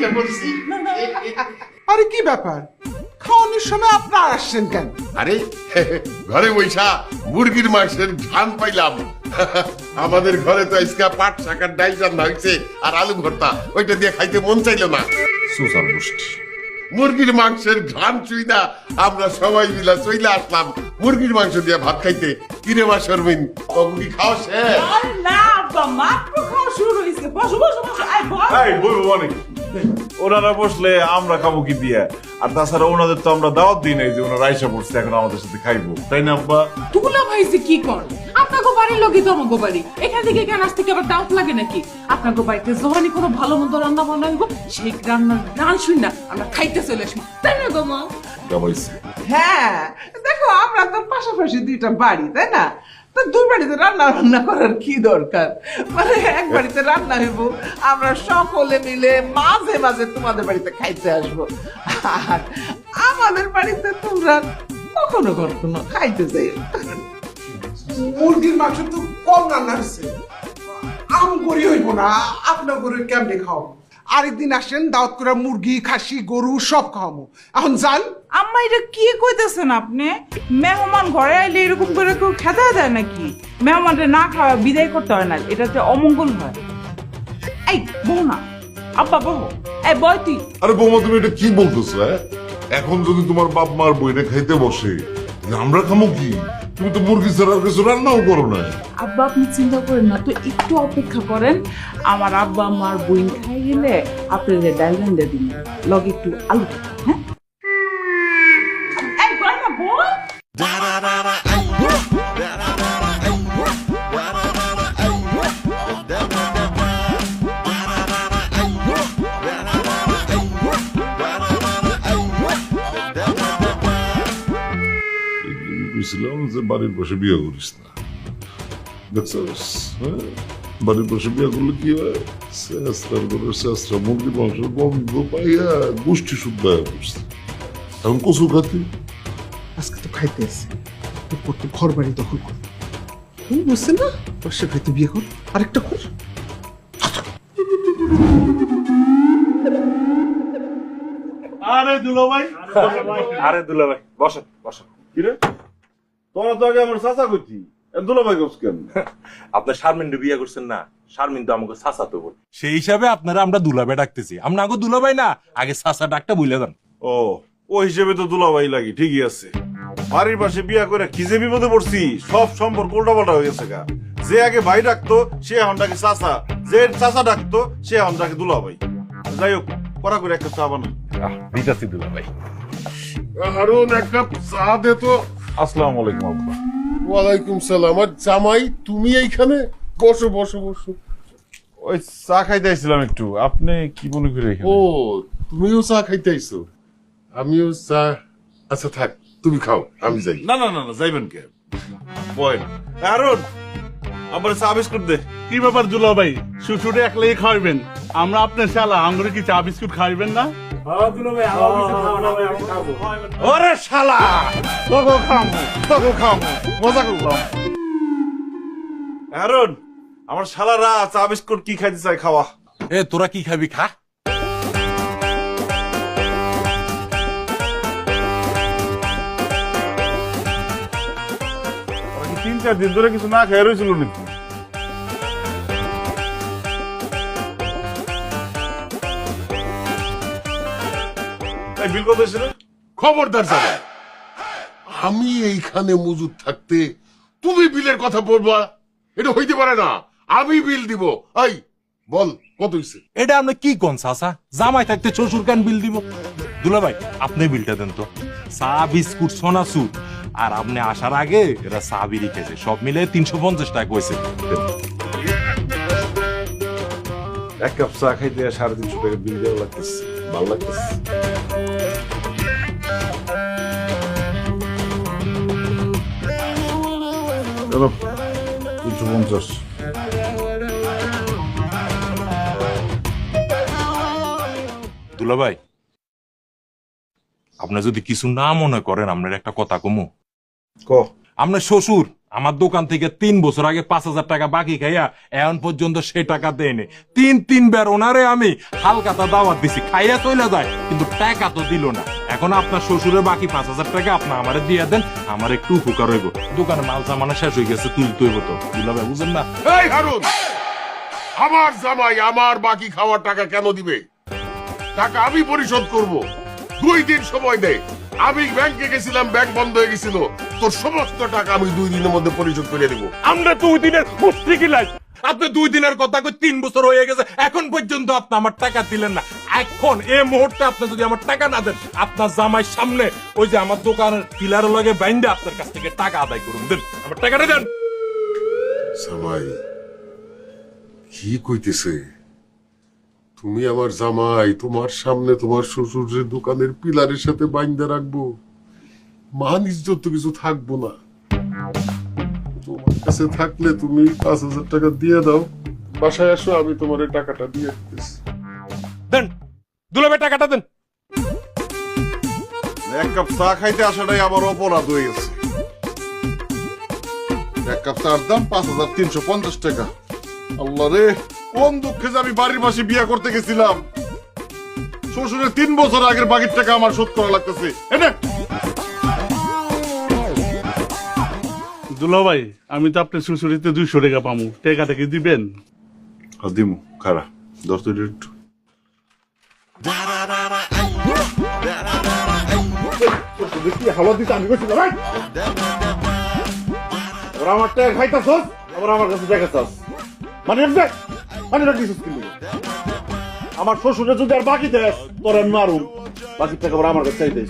উঠে পড়ছি। আরে কি ব্যাপার, খাওয়ানোর সময় আপনার আসছেন কেন? আরে ঘরে বৈশা মুরগির মাংসের ঘ্রাণ পাইলাম। আমাদের ঘরে তো আজকে পাট শাকের ডাল রান্না হয়েছে আর আলু ভর্তা, ওইটা দিয়ে খাইতে মন চাইলো না। সুসার গোষ্ঠী মুরগির মাংসের ঘ্রাণ চুইদা আমরা সবাই মিলা চইলা আসলাম মুরগির মাংস দিয়ে ভাত খাইতে। কিরে মা শর্মিন, তবু কি খাওয়া শেষ? আরে না আব্বা, মাত্র খাওয়া শুরু হয়েছে। বসো বসো বসো, আয় বস। এই বলবো অনেক, ওনারা বসলে আমরা খাবো কি দিয়ে? আর তাছাড়া ওনাদের তো আমরা দাওয়াত দিই নাই যে ওনারা আইসা পড়ছে এখন আমাদের সাথে খাইবো, তাই না আব্বা? তুলা ভাইছে কি কর, আপনাকে বাড়ির লোকই তো আমাকে বাড়ি, এখান থেকে কেন আসতে কি আবার দাওয়াত লাগে নাকি? আপনাকে বাড়িতে যখনই কোনো ভালো মন্দ রান্না বান্না হইব, সেই রান্নার গান শুন না আমরা খাইতে চলে আসবো, তাই না গো মা? গাবাইছি হ্যাঁ দেখো, আমরা তো পাশাপাশি দুইটা বাড়ি, তাই না? তো দুই বাড়িতে রান্না রান্না করার কি দরকার? মানে এক বাড়িতে রান্না হইব, আমরা সকলে মিলে মাঝে মাঝে তোমাদের বাড়িতে খাইতে আসবো, আর আমাদের বাড়িতে তোমরা কখনো কখনো খাইতে যাই। মুরগির মাংস তো কম রান্না হয়েছে, আম করি হইব না, আপনার করে কেমনে খাওয়াবো? আরেকদিন আসেন, দাওয়াত করে মুরগি খাসি গরু সব খাওয়াবো। এখন যান। আম্মা এটা কি কইতেছেন আপনি? মেহমান ঘরে আইলে এরকম করে কেউ খেতে দেয় নাকি? মেহমানকে না খাওয়া বিদায় করতে হয় না, এটাতে অমঙ্গল হয়। এই বউ না, আব্বা বউ, এই বয় তুই। আরে বৌমা, তুমি এটা কি বলতেছো? এখন যদি তোমার বাপ মার বইনে খাইতে বসে, আমরা খামো কি? তুমি তো মুরগি ছাড়া আর কিছু রান্নাও করো না। আব্বা আপনি চিন্তা করেন না তো, একটু অপেক্ষা করেন। আমার আব্বা আমার বইন খাই গেলে আপনাদের ডাল রান্না দিন, লগে একটু আলু কাটা, হ্যাঁ? এই বয় না বয়। বুঝছিলাম যে বাড়ির পাশে বিয়ে করিস না, দেখছিস? বাড়ির পাশে বিয়ে করলে কি হয়? শেষরা মুরগির মাংসের গন্ধ পাইয়া গোষ্ঠী শুদ্ধ হয়ে পড়ছে। এখন কচু খাতি আজকে তো খাইতে এসে তো ঘর বাড়ি দখল কর, তুমি বুঝছেন না? পাশে খাইতে বিয়ে কর, আরেকটা কর। আরে দুলাভাই, আরে দুলাভাই বসেন বসেন। কিরে তোরা তো আগে আমার চাচা কইতি, দুলাভাই করছ কেন? আপনার শারমিন বিয়ে করছেন না, শারমিন তো আমাকে চাচা তো বল, সেই হিসাবে আপনারা আমরা দুলাভাই ডাকতেছি। আমরা আগে দুলাভাই না, আগে চাচা ডাকটা বুঝলে দেন। ও ওই হিসেবে তো দুলাভাই লাগি, ঠিকই আছে। বাড়ির পাশে বিয়া করে কি যে বিপদে পড়ছি, সব সম্পর্ক উল্টাপাল্টা হয়ে গেছে গা। যে আগে ভাই ডাকতো সে এখন ডাকে চাচা, যে চাচা ডাকতো সে এখন ডাকে দুলাভাই। যাই হোক, কড়া করে একটা চা বানাই। দিতাছি দুলাভাই। হারুন, এক কাপ চা দে তো। আসসালামু আলাইকুম আব্বা। ওয়ালাইকুম সালাম। আর জামাই, তুমি এইখানে? বসো বসো বসো। ওই চা খাইতে আইছিলাম একটু, আপনি কি মনে করে এখানে? ও, তুমিও চা খাইতে আইছো? আমিও চা। আচ্ছা থাক, তুমি খাও, আমি যাই। না না না না, যাইবেন কে? বয় আরুন, আমার চা বিস্কুট দে। কি ব্যাপার দুলা ভাই, শুশুরে একলাই খাওয়াবেন? আমরা আপনার শালা, আমরা কি চা বিস্কুট খাইবেন না? ওরে শালা, তোকে খামু, তোকে খামু, মজা করলাম। আরুন, আমার শালারা চা বিস্কুট কি খাইতে চাই, খাওয়া। এ তোরা কি খাবি খা। 3-4 দিন ধরে কিছু না খেয়ে রয়েছিল নাকি? বিল কত হয়েছিল? খবরদার জামাই, আমি এইখানে মজুদ থাকতে তুমি বিলের কথা বলবা? এটা হইতে পারে না। আমি বিল দিব। এই বল, কত হইছে? এটা আপনি কি কোন চাচা? জামাই থাকতে শ্বশুর কেন বিল দিব? দুলাভাই আপনি বিলটা দেন তো। চা বিস্কুট সোনাসুর, আর আপনি আসার আগে এরা চা বিড়ি খেয়েছে, সব মিলে 350 টাকা হয়েছে। এক কাপ চা খাইতে 350 টাকা বিল দেওয়া লাগতেছে, ভালো লাগতেছে। 350। দুলাভাই আপনি যদি কিছু না মনে করেন, আপনার একটা কথা কমু। ক। আপনার শ্বশুর আমার দোকান থেকে 3 বছর আগে 5,000 টাকা বাকি খাইয়া এখন পর্যন্ত সে টাকা দেয়নি। 3 বার ওনারে আমি হালকাতা দাওয়াত দিছি, খাইয়া চলে যায়, কিন্তু টাকা তো দিল না। এখন আপনার শ্বশুরের বাকি 5,000 টাকা আপনি আমারে দিয়ে দেন, আমার একটু উপকার হইব। দোকানে মাল সামানা শেষ হয়ে গেছে, তুলতে হইব তো। দুলাভাই বুঝেন না? এই হারুন, আমার জামাই আমার বাকি খাওয়ার টাকা কেন দিবে? টাকা আমি পরিশোধ করব। 2 দিন সময় দে। আমি ব্যাংকে গেছিলাম, ব্যাংক বন্ধ হয়ে গেছিল। তোর সমস্ত টাকা আমি 2 দিনের মধ্যে পরিশোধ করে দিব। আমরা 2 দিনের কুস্তি কিলাই। আপনি 2 দিনের কথা কই 3 বছর হয়ে গেছে, এখন পর্যন্ত আপনি আমার টাকা দিলেন না। এখন এই মুহূর্তে আপনি যদি আমার টাকা না দেন, আপনার জামাই সামনে ওই যে আমার দোকানের পিলার লগে বাইন্দা আপনার কাছ থেকে টাকা আদায় করুন। দেন আমার টাকাটা দেন। জামাই কি কইতেছে? তুমি আমার জামাই, তোমার সামনে তোমার শ্বশুরের দোকানের পিলারের সাথে বাইন্দা রাখবো? মান ইজ্জত তো কিছু থাকবো না। তোমার কাছে থাকলে তুমি 5,000 টাকা দিয়ে দাও, বাসায় আসো, আমি তোমার এই টাকাটা দিয়ে দিতেছি। দেন দুলাভাই, টাকাটা দেন। 1 কাপ চা খাইতে আসাটাই আমার অপরাধ হয়ে গেছে। 1 কাপ চার দাম 5,350 টাকা। আল্লাহ রে, কোন দুঃখে যে আমি বাড়ির পাশে বিয়া করতে গেছিলাম। শ্বশুরের 3 বছর আগের বাকির টাকা আমার শোধ করা লাগতেছে। এনে দুলাভাই, আমি তো আপনার শ্বশুরিতে 200 টাকা পামু, টাকাটা কি দিবেন? দিমু খারা 10 মিনিট। হাওয়া দিতে আমি বলছিলাম আমার টাকা খাইতাছ, আবার আমার কাছে দেখাচ্ছাস। মানে আমার শ্বশুরে যদি আর বাকি দেয় তোর আমি মারুম, বাকি টাকা আবার আমার কাছে চাইতে।